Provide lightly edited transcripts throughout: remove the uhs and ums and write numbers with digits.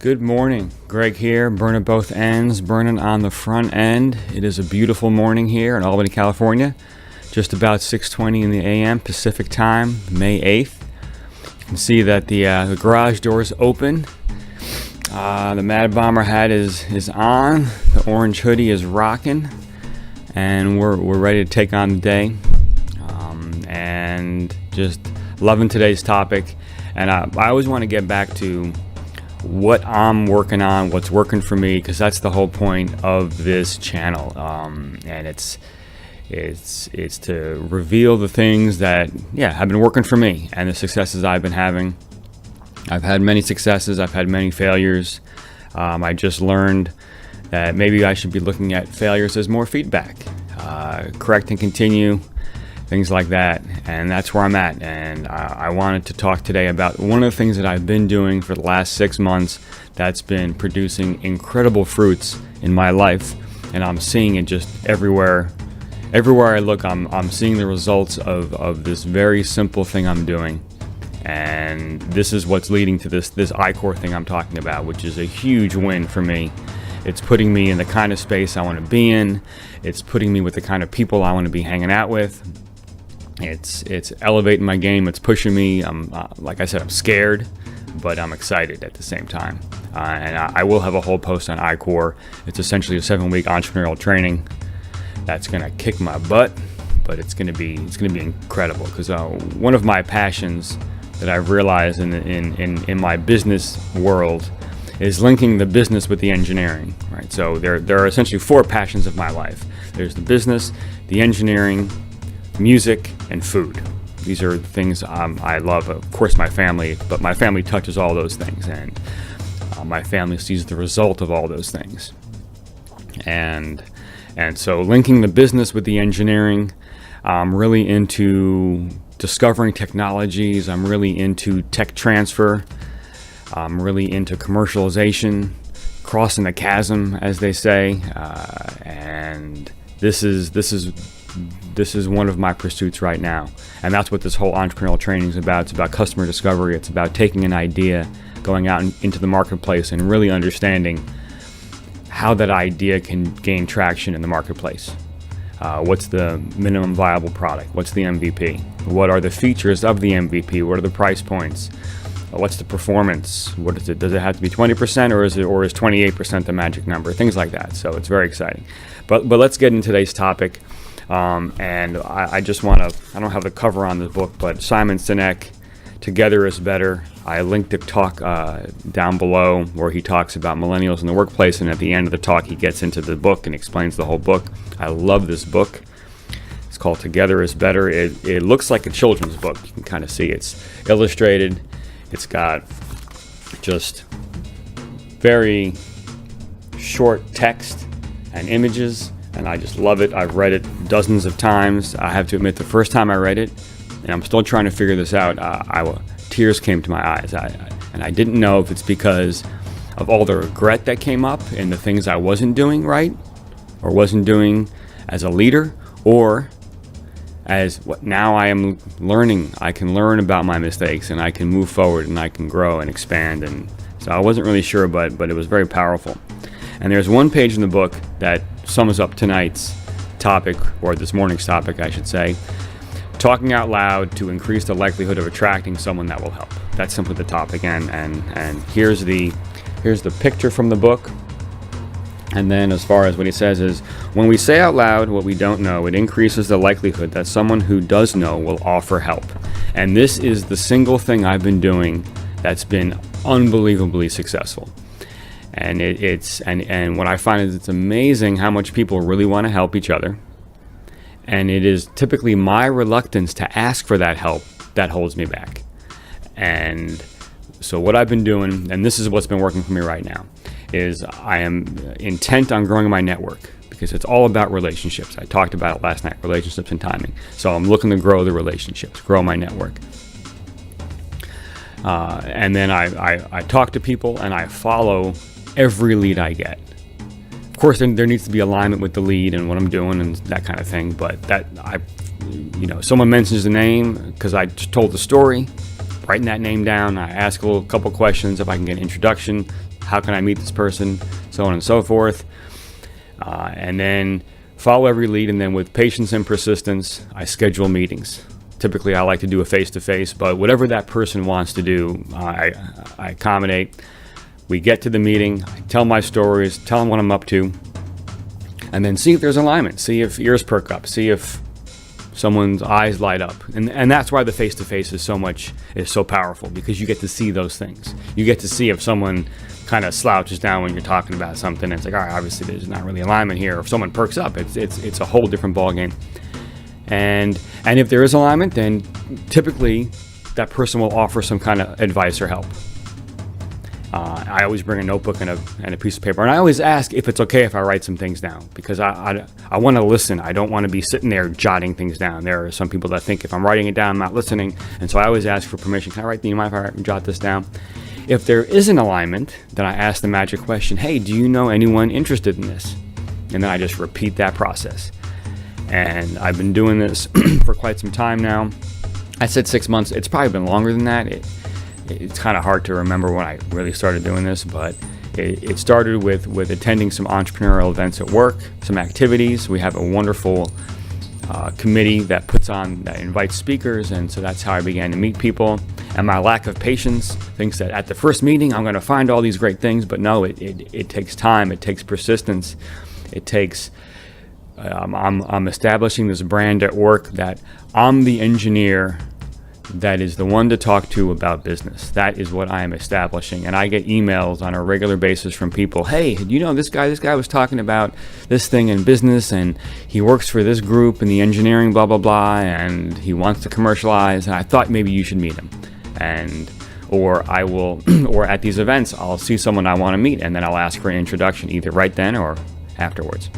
Good morning, Greg here, burning both ends, burning on the front end. It is a beautiful morning here in Albany, California, just about 6:20 in the a.m. Pacific time, May 8th. You can see that the garage door is open. The Mad Bomber hat is on, the orange hoodie is rocking, and we're ready to take on the day. And just loving today's topic. And I always want to get back to what I'm working on, what's working for me, because that's the whole point of this channel. And it's to reveal the things that have been working for me and the successes I've been having. I've had many successes, I've had many failures. I just learned that maybe I should be looking at failures as more feedback, correct and continue, things like that. And that's where I'm at. And I wanted to talk today about one of the things that I've been doing for the last 6 months that's been producing incredible fruits in my life. And I'm seeing it just everywhere. Everywhere I look, I'm seeing the results of this very simple thing I'm doing. And this is what's leading to this iCore thing I'm talking about, which is a huge win for me. It's putting me in the kind of space I want to be in. It's putting me with the kind of people I want to be hanging out with. It's elevating my game. It's pushing me. Like I said, I'm scared, but I'm excited at the same time. And I will have a whole post on iCore. It's essentially a 7-week entrepreneurial training that's gonna kick my butt, but it's gonna be incredible. Because one of my passions that I've realized in my business world is linking the business with the engineering. Right. So there are essentially 4 passions of my life. There's the business, the engineering, music, and food. These are the things I love. Of course, my family, but my family touches all those things, and my family sees the result of all those things. And so linking the business with the engineering, I'm really into discovering technologies. I'm really into tech transfer. I'm really into commercialization, crossing the chasm, as they say. And this is one of my pursuits right now. And that's what this whole entrepreneurial training is about. It's about customer discovery. It's about taking an idea, going out into the marketplace, and really understanding how that idea can gain traction in the marketplace. What's the minimum viable product? What's the MVP? What are the features of the MVP? What are the price points? What's the performance? What is it? Does it have to be 20%, or is 28% the magic number? Things like that. So it's very exciting. But let's get into today's topic. And I just want to, I don't have the cover on the book, but Simon Sinek, Together is Better. I linked the talk down below where he talks about millennials in the workplace, and at the end of the talk he gets into the book and explains the whole book. I love this book. It's called Together is Better. It looks like a children's book. You can kind of see it's illustrated. It's got just very short text and images, and I just love it. I've read it dozens of times. I have to admit, the first time I read it, and I'm still trying to figure this out, tears came to my eyes. And I didn't know if it's because of all the regret that came up and the things I wasn't doing right, or wasn't doing as a leader, or as what now I am learning. I can learn about my mistakes, and I can move forward, and I can grow and expand. And so I wasn't really sure, but it was very powerful. And there's one page in the book that sums up tonight's topic, or this morning's topic, I should say. Talking out loud to increase the likelihood of attracting someone that will help. That's simply the topic. And here's the picture from the book. And then as far as what he says is, when we say out loud what we don't know, it increases the likelihood that someone who does know will offer help. And this is the single thing I've been doing that's been unbelievably successful. And and what I find is it's amazing how much people really want to help each other. And it is typically my reluctance to ask for that help that holds me back. And so what I've been doing, and this is what's been working for me right now, is I am intent on growing my network, because it's all about relationships. I talked about it last night, relationships and timing. So I'm looking to grow the relationships, grow my network. And then I talk to people, and I follow every lead I get. Of course, there needs to be alignment with the lead and what I'm doing and that kind of thing. But someone mentions the name because I just told the story, writing that name down. I ask a couple questions if I can get an introduction. How can I meet this person? So on and so forth. And then follow every lead. And then with patience and persistence, I schedule meetings. Typically, I like to do a face-to-face, but whatever that person wants to do, I accommodate. We get to the meeting, I tell my stories, tell them what I'm up to, and then see if there's alignment, see if ears perk up, see if someone's eyes light up. And that's why the face-to-face is so powerful, because you get to see those things. You get to see if someone kind of slouches down when you're talking about something, and it's like, all right, obviously there's not really alignment here. If someone perks up, it's a whole different ballgame. And if there is alignment, then typically that person will offer some kind of advice or help. I always bring a notebook and a piece of paper, and I always ask if it's okay if I write some things down, because I want to listen. I don't want to be sitting there jotting things down. There are some people that think if I'm writing it down, I'm not listening, and so I always ask for permission. Can I write? Do you mind if I jot this down? If there is an alignment, then I ask the magic question, hey, do you know anyone interested in this? And then I just repeat that process. And I've been doing this for quite some time now. I said 6 months. It's probably been longer than that. It's kind of hard to remember when I really started doing this, but it started with attending some entrepreneurial events at work, some activities. We have a wonderful committee that invites speakers, and so that's how I began to meet people. And my lack of patience thinks that at the first meeting I'm going to find all these great things, but no, it takes time, it takes persistence, it takes. I'm establishing this brand at work that I'm the engineer that is the one to talk to about business. That is what I am establishing. And I get emails on a regular basis from people, hey, you know, this guy was talking about this thing in business, and he works for this group in the engineering, blah, blah, blah, and he wants to commercialize, and I thought maybe you should meet him. Or at these events, I'll see someone I want to meet, and then I'll ask for an introduction either right then or afterwards.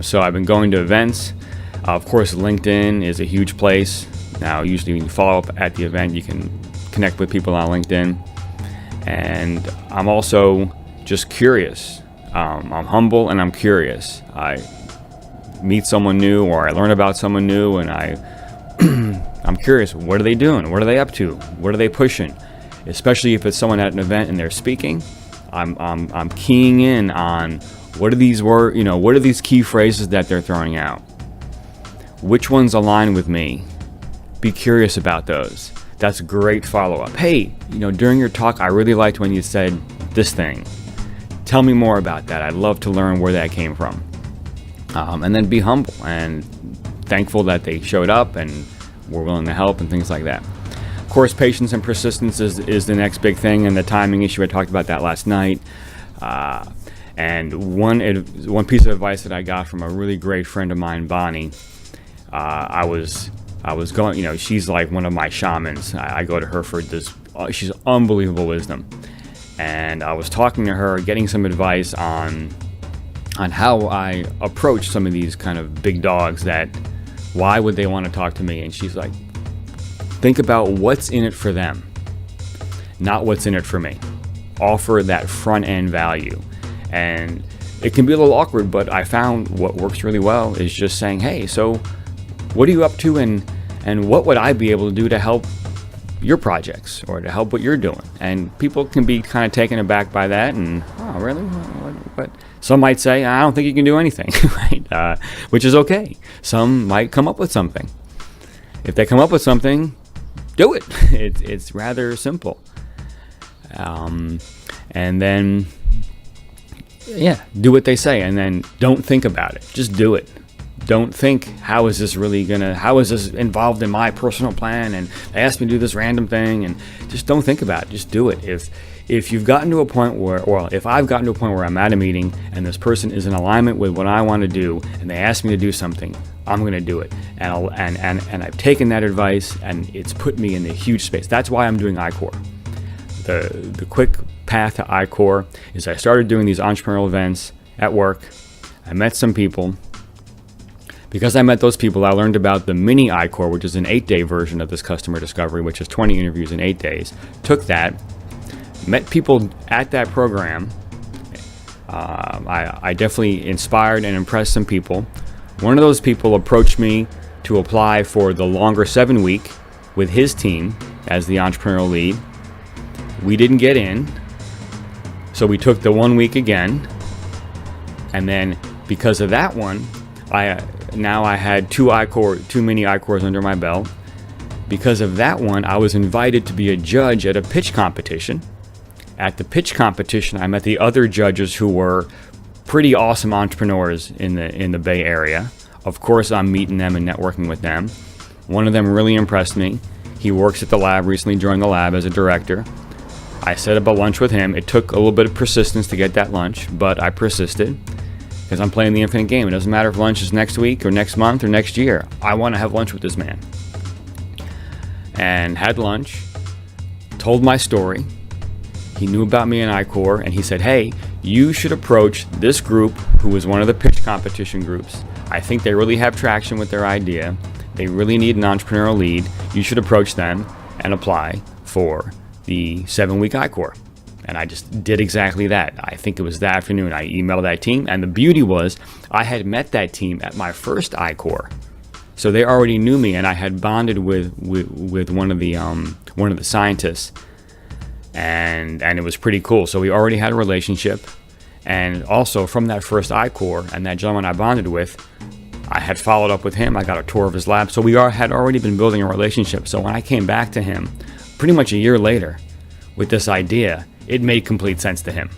So I've been going to events. Of course, LinkedIn is a huge place. Now, usually when you follow up at the event, you can connect with people on LinkedIn. And I'm also just curious. I'm humble and I'm curious. I meet someone new or I learn about someone new, and I'm curious. What are they doing? What are they up to? What are they pushing? Especially if it's someone at an event and they're speaking, I'm keying in on what are these what are these key phrases that they're throwing out? Which ones align with me? Be curious about those. That's great follow-up. Hey, during your talk, I really liked when you said this thing. Tell me more about that. I'd love to learn where that came from. And then be humble and thankful that they showed up and were willing to help and things like that. Of course, patience and persistence is the next big thing, and the timing issue. I talked about that last night. And one piece of advice that I got from a really great friend of mine, Bonnie, I was going, she's like one of my shamans. I go to her for this, she's unbelievable wisdom. And I was talking to her, getting some advice on how I approach some of these kind of big dogs that, why would they want to talk to me? And she's like, think about what's in it for them, not what's in it for me. Offer that front end value. And it can be a little awkward, but I found what works really well is just saying, hey, so what are you up to, and what would I be able to do to help your projects or to help what you're doing? And people can be kind of taken aback by that, and oh, really? But some might say, I don't think you can do anything, right? Which is okay. Some might come up with something. If they come up with something, do it. It's rather simple. And then, do what they say, and then don't think about it. Just do it. Don't think, how is this involved in my personal plan, and they asked me to do this random thing, and just don't think about it. Just do it. If you've gotten to a point where, or if I've gotten to a point where I'm at a meeting and this person is in alignment with what I want to do, and they ask me to do something, I'm going to do it. And I've taken that advice, and it's put me in a huge space. That's why I'm doing I-Corps. The quick path to I-Corps is I started doing these entrepreneurial events at work. I met some people. Because I met those people, I learned about the mini I-Corps, which is an 8-day version of this customer discovery, which is 20 interviews in 8 days. Took that, met people at that program. I definitely inspired and impressed some people. One of those people approached me to apply for the longer 7-week with his team as the entrepreneurial lead. We didn't get in, So we took the 1 week again, and then because of that one, I had two mini I-Corps under my belt. Because of that one, I was invited to be a judge at a pitch competition. At the pitch competition, I met the other judges who were pretty awesome entrepreneurs in the Bay Area. Of course, I'm meeting them and networking with them. One of them really impressed me. He works at the lab, recently joined the lab as a director. I set up a lunch with him. It took a little bit of persistence to get that lunch, but I persisted because I'm playing the infinite game. It doesn't matter if lunch is next week or next month or next year. I want to have lunch with this man. And had lunch, told my story. He knew about me in I-Corps, and he said, hey, you should approach this group, who was one of the pitch competition groups. I think they really have traction with their idea. They really need an entrepreneurial lead. You should approach them and apply for the 7-week I-Corps. And I just did exactly that. I think it was that afternoon. I emailed that team, and the beauty was I had met that team at my first I-Corps. So they already knew me, and I had bonded with one of the scientists, and it was pretty cool. So we already had a relationship, and also from that first I-Corps and that gentleman I bonded with, I had followed up with him. I got a tour of his lab, so we had already been building a relationship. So when I came back to him, pretty much a year later, with this idea, it made complete sense to him.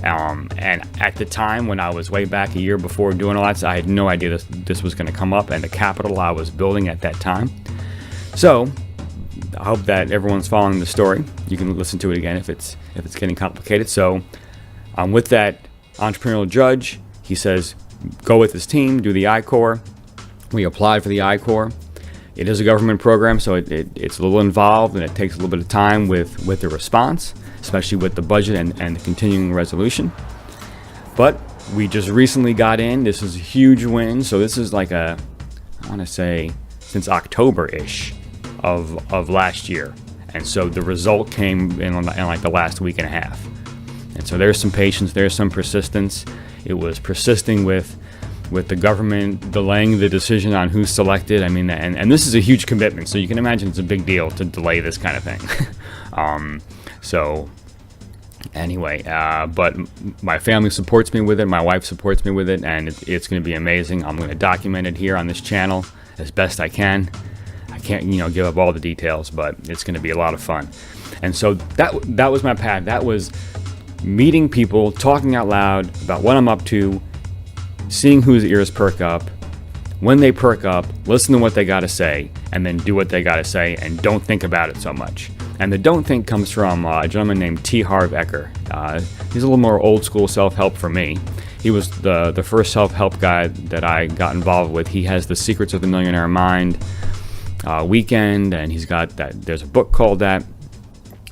And at the time, when I was way back a year before doing all that, I had no idea this was going to come up, and the capital I was building at that time. So I hope that everyone's following the story. You can listen to it again if it's getting complicated. So with that entrepreneurial judge, he says, go with his team, do the I-Corps. We applied for the I-Corps. It is a government program, so it's a little involved, and it takes a little bit of time with the response, especially with the budget and the continuing resolution. But we just recently got in. This is a huge win. So this is like I want to say since October-ish of last year. And so the result came in like the last week and a half. And so there's some patience, there's some persistence. It was persisting with the government delaying the decision on who's selected. I mean, and this is a huge commitment, so you can imagine it's a big deal to delay this kind of thing. So anyway, but my family supports me with it, my wife supports me with it, and it's going to be amazing. I'm going to document it here on this channel as best I can. I can't, give up all the details, but it's going to be a lot of fun. And so that was my path. That was meeting people, talking out loud about what I'm up to, seeing whose ears perk up. When they perk up, listen to what they got to say, and then do what they got to say, and don't think about it so much. And the don't think comes from a gentleman named T. Harv Eker. He's a little more old school self-help for me. He was the first self-help guy that I got involved with. He has the Secrets of the Millionaire Mind weekend, and he's got that. There's a book called that,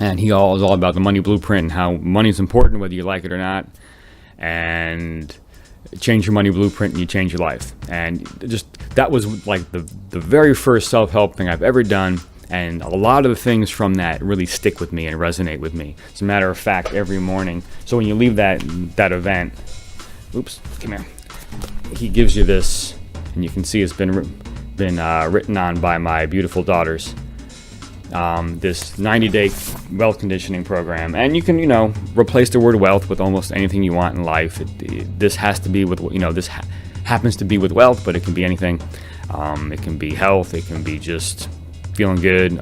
and he is all about the money blueprint and how money's important whether you like it or not. And change your money blueprint and you change your life. And just that was like the very first self-help thing I've ever done, and a lot of the things from that really stick with me and resonate with me. As a matter of fact, every morning, so when you leave that event, come here, he gives you this, and you can see it's been written on by my beautiful daughters, this 90-day wealth conditioning program. And you can, replace the word wealth with almost anything you want in life. This has to be with, this happens to be with wealth, but it can be anything. It can be health. It can be just feeling good.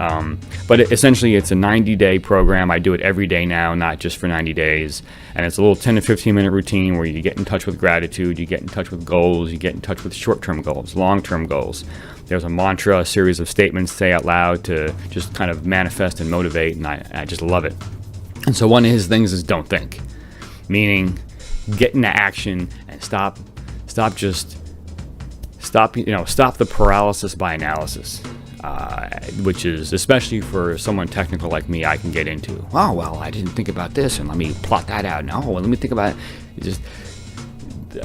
But essentially, it's a 90-day program. I do it every day now, not just for 90 days. And it's a little 10 to 15-minute routine where you get in touch with gratitude, you get in touch with goals, you get in touch with short-term goals, long-term goals. There's a mantra, a series of statements say out loud to just kind of manifest and motivate, and I just love it. And so one of his things is don't think, meaning get into action and stop the paralysis by analysis, which is, especially for someone technical like me, I can get into. Oh, well, I didn't think about this, and let me plot that out. No, let me think about it.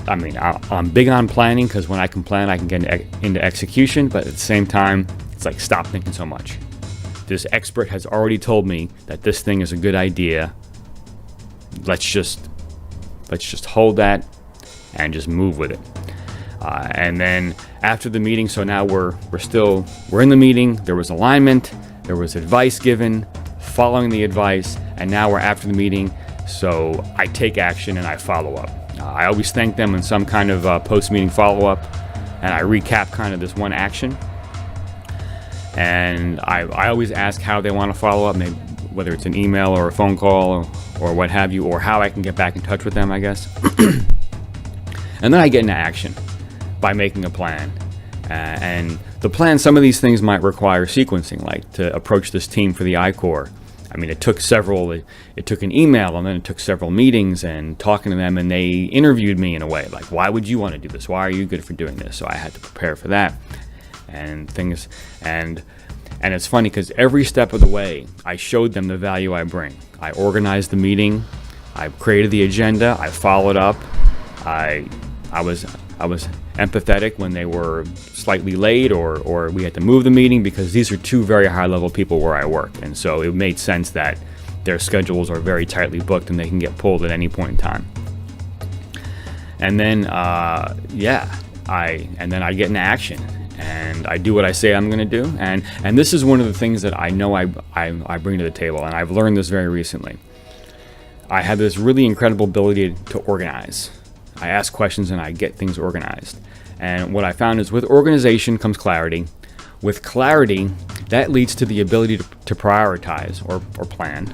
I'm big on planning, because when I can plan, I can get into execution, but at the same time, it's like, stop thinking so much. This expert has already told me that this thing is a good idea. Let's just hold that and just move with it. And then after the meeting, so now we're in the meeting, there was alignment, there was advice given, following the advice, and now we're after the meeting. So I take action and I follow up. I always thank them in some kind of post-meeting follow-up, and I recap kind of this one action. And I always ask how they want to follow up, maybe whether it's an email or a phone call or what have you, or how I can get back in touch with them, I guess. And then I get into action by making a plan. And the plan, some of these things might require sequencing, like to approach this team for the I-Corps. I mean, it took an email, and then it took several meetings and talking to them, and they interviewed me in a way, like, why would you want to do this? Why are you good for doing this? So I had to prepare for that and things. And it's funny because every step of the way, I showed them the value I bring. I organized the meeting, I created the agenda, I followed up, I was empathetic when they were slightly late or we had to move the meeting, because these are two very high-level people where I work, and so it made sense that their schedules are very tightly booked and they can get pulled at any point in time. And then I get into action and I do what I say I'm going to do, and this is one of the things that I know I bring to the table, and I've learned this very recently. I have this really incredible ability to organize. I ask questions and I get things organized. And what I found is with organization comes clarity. With clarity, that leads to the ability to prioritize or plan.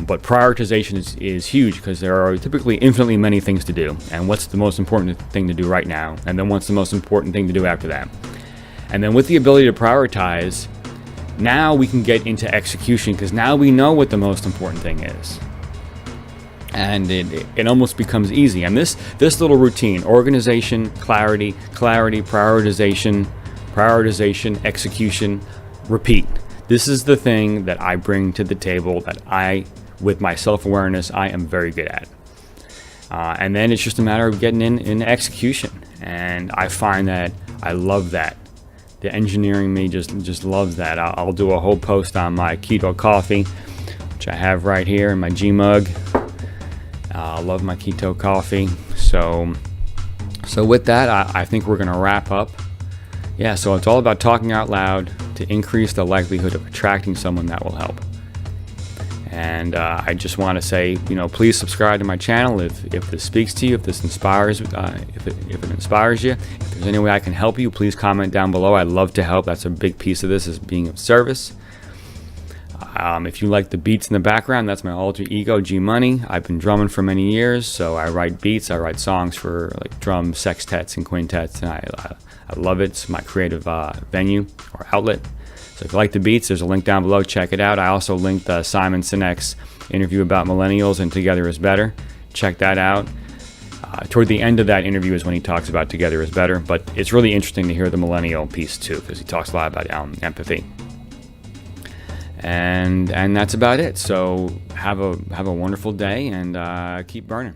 But prioritization is huge because there are typically infinitely many things to do. And what's the most important thing to do right now? And then what's the most important thing to do after that? And then with the ability to prioritize, now we can get into execution because now we know what the most important thing is. And it almost becomes easy. And this little routine, organization, clarity, prioritization, execution, repeat. This is the thing that I bring to the table that with my self-awareness, I am very good at. And then it's just a matter of getting in execution. And I find that I love that. The engineering me just loves that. I'll do a whole post on my keto coffee, which I have right here in my G mug. I love my keto coffee. So with that, I think we're going to wrap up. Yeah, so it's all about talking out loud to increase the likelihood of attracting someone that will help. And I just want to say, please subscribe to my channel if this speaks to you, if this inspires, if it inspires you. If there's any way I can help you, please comment down below. I'd love to help. That's a big piece of this, is being of service. If you like the beats in the background, that's my alter ego, G Money. I've been drumming for many years, so I write beats. I write songs for like drum sextets and quintets, and I love it. It's my creative venue or outlet. So if you like the beats, there's a link down below. Check it out. I also linked Simon Sinek's interview about millennials and Together is Better. Check that out. Toward the end of that interview is when he talks about Together is Better, but it's really interesting to hear the millennial piece too, because he talks a lot about empathy. And that's about it. So have a wonderful day and keep burning.